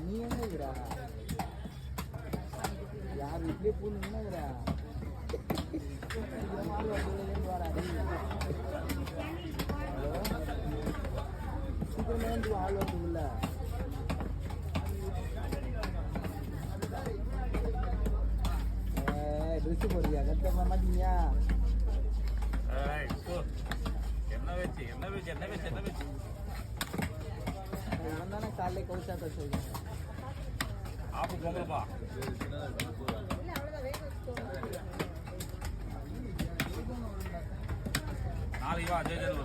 நீ என்னங்கிறா யார் வீட்லயே பூ நின்னுங்கிறா சீக்கிரமே ஆள் வருதுல்ல ட்ரெஸ் போடுறியா கட்டமா மாட்டீங்க வந்தானே காலையில கவுச்சாட்ட சொல்லுங்க நாளைக்கு வா ஜெயஜன்